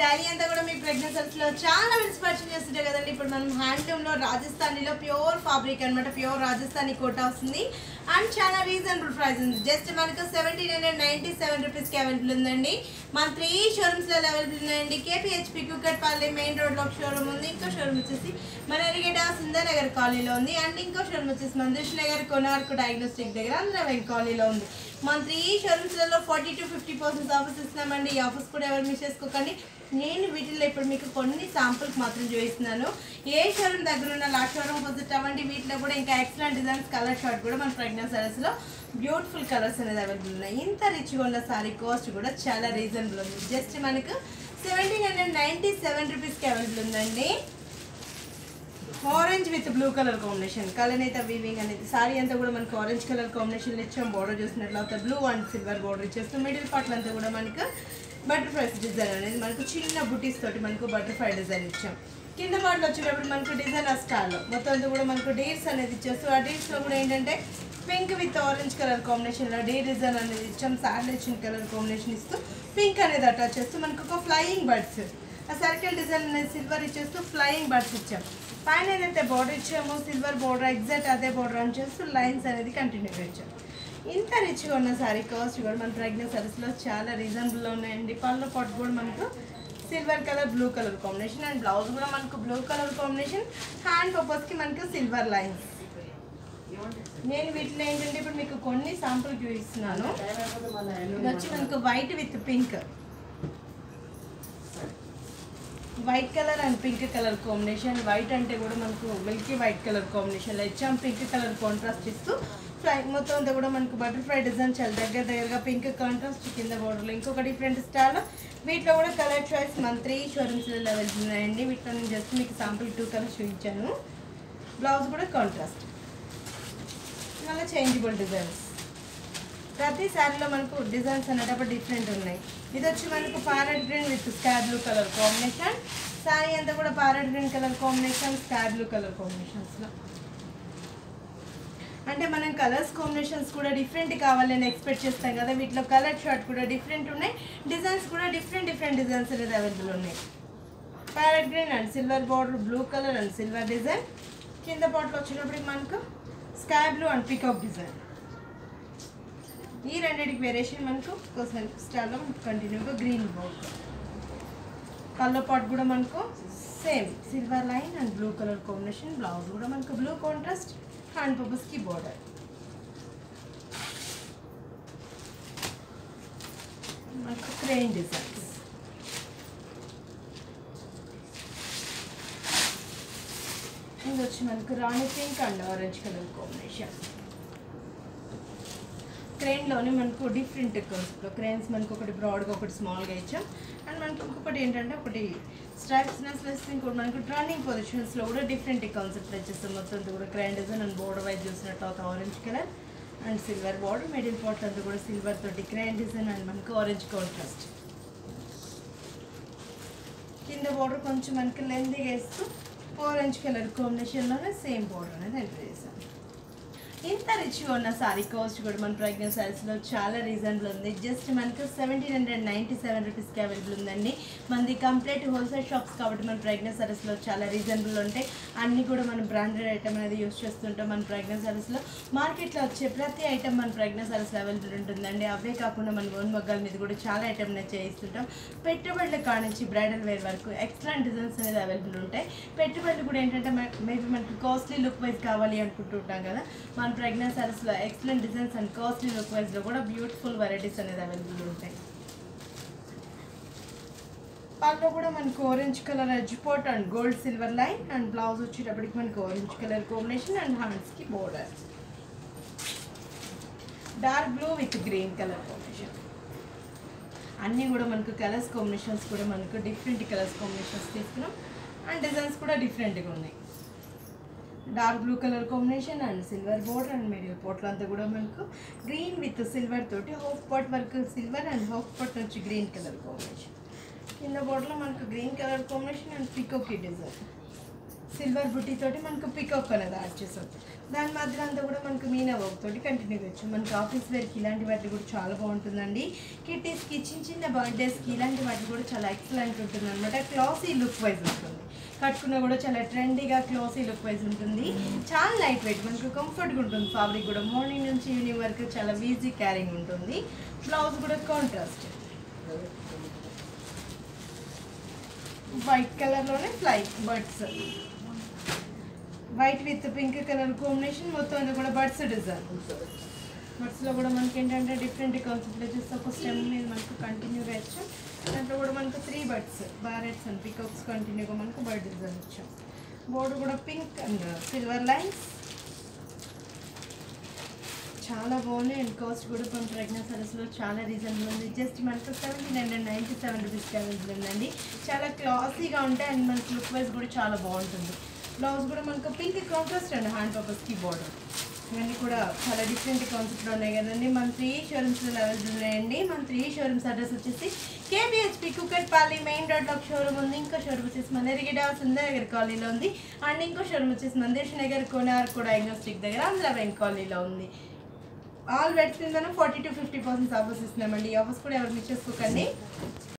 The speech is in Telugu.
డైలీ అంతా కూడా మీ ప్రెగ్నెన్సీలో చాలా మిస్ పర్చేస్ చేస్తుంటాయి కదండి. ఇప్పుడు మనం హ్యాండ్లూమ్లో రాజస్థానీలో ప్యూర్ ఫ్యాబ్రిక్ అనమాట, ప్యూర్ రాజస్థానీ కోటా వస్తుంది అండ్ చాలా రీజనబుల్ ప్రైస్ ఉంది. జస్ట్ మనకు 1797 రూపీస్కి అవైలబుల్ ఉందండి. మన 3 షోరూమ్స్లో అవైలబుల్ ఉన్నాయండి. కేపీహెచ్పి కుకట్పల్లి మెయిన్ రోడ్లో ఒక షోరూమ్ ఉంది, ఇంకో షోరూమ్ వచ్చేసి మన ఎరిగేట సుందరనగర్ కాలనీలో ఉంది అండ్ ఇంకో షోరూమ్ వచ్చేసి మందిష్ నగర్ కొనార్క్ డయాగ్నోస్టిక్ దగ్గర అందరవైన్ కాలనీలో ఉంది. మన 3 షోరూమ్స్లలో 40 to 50% ఆఫర్స్ ఇస్తున్నామండి. ఈ ఆఫర్స్ కూడా ఎవరు మిస్ చేసుకోకండి. నేను వీటిల్లో ఇప్పుడు మీకు కొన్ని శాంపుల్స్ మాత్రం చూపిస్తున్నాను. ఏ షోరూమ్ దగ్గర ఉన్న లాస్ట్ షోరూమ్ విజిట్ అవ్వండి. వీటిలో కూడా ఇంకా ఎక్సలెంట్ డిజైన్స్ కలర్ షార్ట్ కూడా మన ప్రెగ్నెన్సీ సారీస్లో బ్యూటిఫుల్ కలర్స్ అనేది అవైలబుల్ ఉన్నాయి. ఇంత రిచ్గా ఉన్న సారీ కాస్ట్ కూడా చాలా రీజనబుల్ ఉంది. జస్ట్ మనకు 1797 రూపీస్కి అవైలబుల్ ఉందండి. Orange with blue colour combination కలనేత వీవింగ్ అనేది సారీ అంతా కూడా మనకు ఆరెంజ్ కలర్ కాంబినేషన్ ఇచ్చాం. బోర్డర్ చూసినట్లయితే బ్లూ అండ్ సిల్వర్ బోర్డర్ ఇచ్చేస్తాం. మిడిల్ పార్ట్ అంతా కూడా మనకు బటర్ఫ్లైస్ డిజైన్ అనేది మనకు చిన్న బుటీస్ తోటి మనకు బటర్ఫ్లై డిజైన్ ఇచ్చాం. కింద పార్ట్లో వచ్చేటప్పుడు మనకు డిజైన్ ఆ స్టార్లో మొత్తం అంతా కూడా మనకు డీర్స్ అనేది ఇచ్చేస్తాం. ఆ డీర్స్లో కూడా ఏంటంటే పింక్ విత్ ఆరెంజ్ కలర్ కాంబినేషన్లో డీ డిజైన్ అనేది ఇచ్చాం. శాండిల్ ఇచ్చిన కలర్ కాంబినేషన్ ఇస్తూ పింక్ అనేది అటాచ్ చేస్తూ మనకు ఒక ఫ్లయింగ్ బర్డ్స్ ఆ సర్కిల్ డిజైన్ అనేది సిల్వర్ ఇచ్చేస్తూ ఫ్లయింగ్ బర్డ్స్ ఇచ్చాం. పైన ఏదైతే బోర్డర్ ఇచ్చామో సిల్వర్ బోర్డర్ ఎగ్జాక్ట్ అదే బోర్డర్ అని చేస్తూ లైన్స్ అనేది కంటిన్యూగా ఇచ్చాం. ఇంత రిచ్గా ఉన్న సారీ కాస్ట్ కూడా మన ప్రెగ్నెన్సీ సారీస్లో చాలా రీజనబుల్లో ఉన్నాయండి. పళ్ళ పాట్ కూడా మనకు silver colour blue colour combination and blouse కూడా మనకు బ్లూ కలర్ కాంబినేషన్. హ్యాండ్ పర్పస్కి మనకు సిల్వర్ లైన్స్. నేను వీటిలో ఏంటంటే ఇప్పుడు మీకు కొన్ని శాంపుల్ చూపిస్తున్నాను. ఇది వచ్చి మనకు white with pink, white colour and pink colour combination. White అంటే కూడా మనకు మిల్కీ వైట్ కలర్ కాంబినేషన్లో ఇచ్చాం. పింక్ కలర్ కాంట్రాస్ట్ ఇస్తూ మొత్తం అంతా కూడా మనకు బటర్ఫ్లై డిజైన్ చాలా దగ్గరగా పింక్ కాంట్రాస్ట్ కింద బోర్డర్లో ఇంకొక డిఫరెంట్ స్టైల్. వీటిలో కూడా కలర్ చాయిస్ మన 3 షోరూమ్స్లో అవైలబుల్ ఉన్నాయండి. వీటిలో నేను జస్ట్ మీకు శాంపుల్ 2 కలర్స్ చూపించాను. బ్లౌజ్ కూడా కాంట్రాస్ట్, మళ్ళీ చేంజబుల్ డిజైన్స్. ప్రతి శారీలో మనకు డిజైన్స్ అనేటప్పుడు డిఫరెంట్ ఉన్నాయి. ఇది వచ్చి మనకు parrot green with sky blue colour combination. Sari అంతా కూడా parrot green colour combination, sky blue colour కాంబినేషన్స్లో. అంటే మనం కలర్స్ కాంబినేషన్స్ కూడా డిఫరెంట్ కావాలని ఎక్స్పెక్ట్ చేస్తాం కదా. వీటిలో కలర్ షార్ట్ కూడా డిఫరెంట్ ఉన్నాయి, డిజైన్స్ కూడా డిఫరెంట్ డిజైన్స్ అనేది అవైలబుల్ ఉన్నాయి. Parrot green and silver border, blue colour and silver design. కింద పార్ట్లో వచ్చేటప్పటికి మనకు sky blue and peacock design. ఈ రెండింటికి వేరియేషన్ మనకు కోసం స్టైల్లో మనకు కంటిన్యూగా గ్రీన్ బోర్డర్. కలర్ పార్ట్ కూడా మనకు same silver line and blue colour combination. Blouse కూడా మనకు బ్లూ కాంట్రాస్ట్, హ్యాండ్ పర్పస్కి బోర్డర్. మనకు క్రేన్ డిజైన్స్. ఇది వచ్చి మనకు rani pink and orange colour combination. క్రేన్లోనే మనకు డిఫరెంట్ కలర్స్లో క్రేన్స్ మనకు ఒకటి బ్రాడ్గా ఒకటి స్మాల్గా ఇచ్చాం. అండ్ మనకి ఇంకొకటి ఏంటంటే ఒకటి స్ట్రైప్స్నెస్ ప్లస్ ఇంకోటి మనకు టర్నింగ్ పొజిషన్స్లో కూడా డిఫరెంట్ కాన్సెప్ట్ వచ్చేస్తాం. మొత్తం కూడా crane design and border wise చూసినట్టు orange colour and silver border. Middle part అంతా కూడా సిల్వర్ తోటి క్రైన్ డిజైన్ అండ్ మనకు ఆరెంజ్ కాంట్రాస్ట్. కింద బోర్డర్ కొంచెం మనకి లెంతీగా వేస్తూ ఆరెంజ్ కలర్ కాంబినేషన్లోనే సేమ్ బోర్డర్ అనేది ఎంటర్ చేసాం. ఇంత రిచ్గా ఉన్న సారీ కాస్ట్ కూడా మన ప్రెగ్నెన్సీ సారీస్లో చాలా రీజనబుల్ ఉంది. జస్ట్ మనకు 1797 రూపీస్కి అవైలబుల్ ఉందండి. మనది కంప్లీట్ హోల్సేల్ షాప్స్ కాబట్టి మన ప్రెగ్నెన్సీ సారీస్లో చాలా రీజనబుల్ ఉంటాయి. అన్నీ కూడా మనం బ్రాండెడ్ ఐటమ్ అనేది యూస్ చేస్తుంటాం. మన ప్రెగ్నెన్సీ సారీస్లో మార్కెట్లో వచ్చే ప్రతి ఐటమ్ మన ప్రెగ్నెన్సీ సారీస్లో అవైలబుల్ ఉంటుందండి. అవే కాకుండా మన ఓన్ మగ్గాల మీద కూడా చాలా ఐటమ్ అనేది చేయిస్తుంటాం. పెట్టుబడుల కాడ నుంచి బ్రైడల్ వేర్ వరకు ఎక్సలెంట్ డిజైన్స్ అనేది అవైలబుల్ ఉంటాయి. పెట్టుబడులు కూడా ఏంటంటే మేబీ మనకి కాస్ట్లీ లుక్ వైజ్ కావాలి అనుకుంటుంటాం కదా. మన ప్రెగ్నెన్సీ సారీస్లో excellent designs and costly look వైజ్లో కూడా బ్యూటిఫుల్ వెరైటీస్ అనేది అవైలబుల్ ఉంటాయి. పళ్ళు కూడా మనకు orange colour edge pot and gold silver line and blouse వచ్చేటప్పటికి మనకు ఆరెంజ్ కలర్ కాంబినేషన్ అండ్ హ్యాండ్స్కి border. Dark blue with green colour combination. అన్నీ కూడా మనకు కలర్స్ కాంబినేషన్స్ కూడా మనకు డిఫరెంట్ కలర్స్ కాంబినేషన్స్ తీసుకున్నాం అండ్ డిజైన్స్ కూడా డిఫరెంట్గా ఉన్నాయి. Dark blue colour combination and silver border and middle పార్ట్లో అంతా కూడా మనకు గ్రీన్ విత్ సిల్వర్ తోటి హాఫ్ పార్ట్ వరకు సిల్వర్ అండ్ హాఫ్ పార్ట్ నుంచి గ్రీన్ కలర్ కాంబినేషన్. కింద బోర్డర్లో మనకు గ్రీన్ కలర్ కాంబినేషన్ అండ్ పికాకీ డిజైన్. సిల్వర్ బుట్టి తోటి మనకు పికాక్ అనేది యాడ్ చేసాం. దాని మధ్యలో అంతా కూడా మనకు మీనా వర్క్ తోటి కంటిన్యూ చేయొచ్చు. మనకి ఆఫీస్ వేర్కి ఇలాంటి వాటి కూడా చాలా బాగుంటుందండి. కిటీస్కి చిన్న చిన్న బర్త్డేస్కి ఇలాంటి వాటి కూడా చాలా ఎక్సలెంట్ ఉంటుంది అనమాట. క్లాసీ లుక్ వైజ్ ఉంటుంది, కట్టుకున్నా కూడా చాలా ట్రెండీగా క్లాసీ లుక్ వైజ్ ఉంటుంది. చాలా లైట్ వెయిట్, మనకు కంఫర్ట్గా ఉంటుంది. ఫ్యాబ్రిక్ కూడా మార్నింగ్ నుంచి ఈవినింగ్ వరకు చాలా ఈజీ క్యారింగ్ ఉంటుంది. బ్లౌజ్ కూడా కాంట్రాస్ట్ వైట్ కలర్లోనే fly birds, white with pink colour combination. మొత్తం ఇది కూడా బర్డ్స్ డిజైన్. బర్డ్స్లో కూడా మనకి ఏంటంటే డిఫరెంట్ కాన్సెప్ట్లో చూస్తే ఒక స్టెమ్ మీద మనకు కంటిన్యూగా ఇచ్చాం. దాంట్లో కూడా మనకు 3 బర్డ్స్ బ్యారెట్స్ అండ్ పికాక్స్ కంటిన్యూగా మనకు బర్డ్ డిజైన్ ఇచ్చాం. బోర్డు కూడా పింక్ అండ్ సిల్వర్ లైన్స్ చాలా బాగున్నాయి. అండ్ కాస్ట్ కూడా మన ప్రజ్ఞా సరస్సులో చాలా రీజనబుల్ ఉంది. జస్ట్ మనకు 1797 రూపీస్కి అవైలబుల్ ఉందండి. చాలా క్లాసీగా ఉంటాయి అండ్ మనకి లుక్ వైజ్ కూడా చాలా బాగుంటుంది. బ్లౌజ్ కూడా మనకు పింక్ కాంట్రాస్ట్ అండ్ హ్యాండ్ పర్పస్కి బార్డర్. ఇవన్నీ కూడా చాలా డిఫరెంట్ కాన్సెప్ట్లో ఉన్నాయి కదండి. మన 3 షోరూమ్స్లో అవైలబుల్ ఉన్నాయండి. మన 3 షోరూమ్స్ అడ్రస్ వచ్చేసి కేబిహెచ్పి కుకట్పల్లి మెయిన్ రోడ్లో ఒక షోరూమ్ ఉంది. ఇంకో షోరూమ్ వచ్చేసి మన ఎరిగిడ సుందరనగర్ కాలనీలో ఉంది. అండ్ ఇంకో షోరూమ్ వచ్చేసి మన దేశనగర్ కోనార్క్ డయాగ్నోస్టిక్ దగ్గర ఆంధ్రవేన్ కాలనీలో ఉంది. ఆల్ వెడ్స్ కిందను 40 to 50% ఆఫర్స్ ఇస్తున్నామండి. ఈ ఆఫర్స్ కూడా ఎవరు మిస్ చేసుకోకండి.